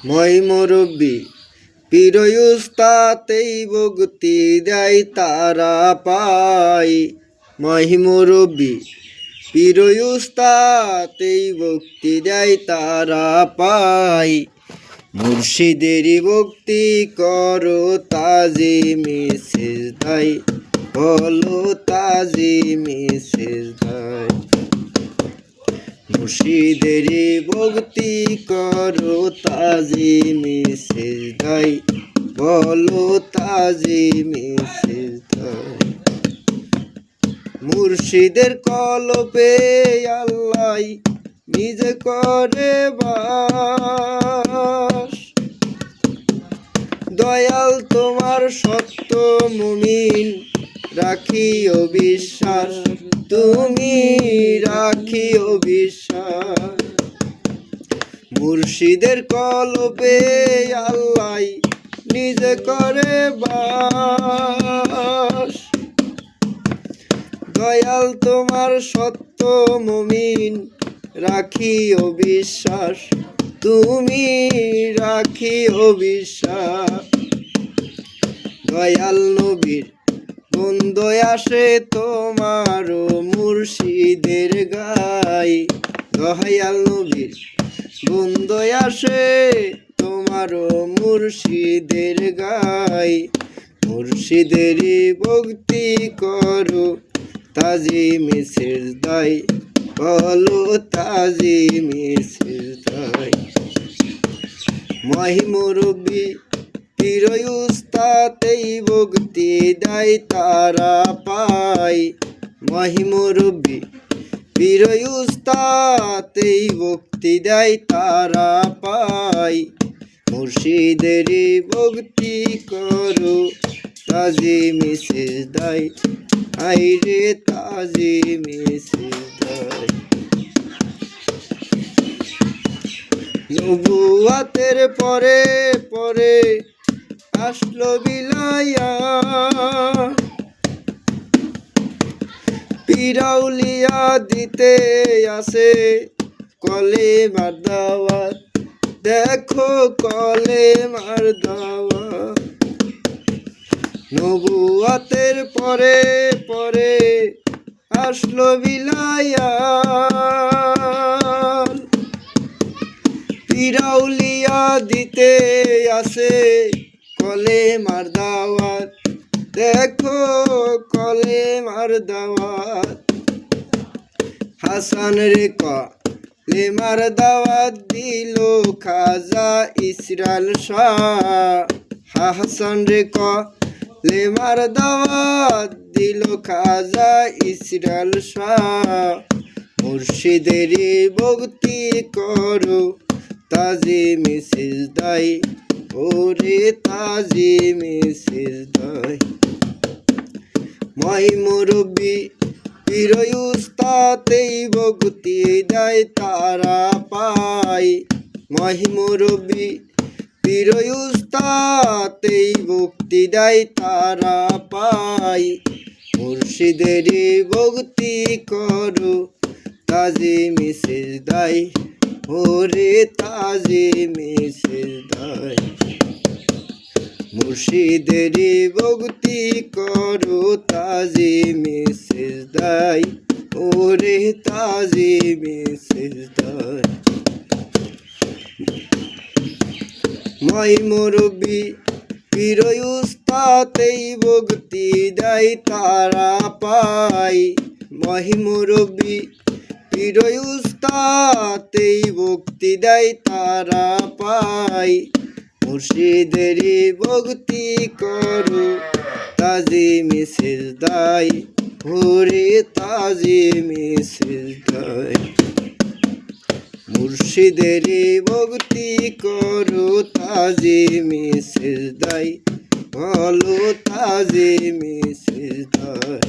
মই মুরব্বি পীর উস্তাতেই ভক্তি দেয় তারা পায়। মই মুরব্বি পীর উস্তাতেই ভক্তি দেয় তারা পায়। মুর্শিদেরই ভক্তি করো তাজিমে সিজদায়, বলো তাজিমে সিজদায়। মুর্শিদেরই ভক্তি করো তাজিমে সিজদায়, বলো তাজিমে সিজদায়। মুর্শিদের কলবে আল্লাহ নিজে করে বাস। দয়াল তোমার সত্য মুমিন রাখিও বিশ্বাস, তুমি রাখিও বিশ্বাস। মুর্শিদের কলবে আল্লাহ নিজে করে বাস। দয়াল তোমার সত্য মুমিন রাখিও বিশ্বাস, তুমি রাখিও বিশ্বাস। দয়াল নবীর বন্ধ আসে তোমার মুর্শিদের গায়। দয়াল নবীর বন্ধ আসে তোমার মুর্শিদের গায়। মুর্শিদেরই ভক্তি করো তাজিমে সিজদায়, বলো তাজিমে সিজদায়। মই মুরব্বি পীর উস্তাতেই ভক্তি দেয় তারা পায়। মই মুরব্বি পীর উস্তাতেই ভক্তি দেয় তারা পায়। মুর্শিদেরই ভক্তি করো তাজিমে সিজদায়, আইরে তাজিমে সিজদায়। নবুয়াতের পরে পরে আসলো বিলায়া, পীরাউলিয়া দিতে আসে কলেমার দাওয়াত, দেখো কলেমার দাওয়াত। নবুয়াতের পরে পরে আসলো বিলায়া, পীরাউলিয়া দিতে আসে কলেমার দাওয়াত, দেখো কলেমার দাওয়াত। হাসান রে কলেমার দাওয়াত দিল খাজা ইসরাল শাহ। হাসান রে কলেমার দাওয়াত দিল খাজা ইসরাল শাহ। মুর্শিদেরই ভক্তি করো তাজিমে সিজদায়, ওরে তাজিমে সিজদায়। মই মুরব্বি পীর উস্তাতেই ভক্তি দেয় তারা পায়। মই মুরব্বি পীর উস্তাতেই ভক্তি দেয় তারা পায়। মুর্শিদেরই ভক্তি করো তাজিমে সিজদায়, ওরে তাজিমে সিজদায়। মুর্শিদেরই ভক্তি করো তাজিমে সিজদায়, ওরে তাজিমে সিজদায়। মই মুরব্বি পীর উস্তাতেই ভক্তি দেয় তারা পায়। মই মুরব্বি পীর উস্তাতেই ভক্তি দেয় তারা পায়। মুর্শিদেরই ভক্তি করো তাজিমে সিজদায়, ওরে তাজিমে সিজদায়। মুর্শিদেরই ভক্তি করো তাজিমে সিজদায়, বলো তাজিমে সিজদায়।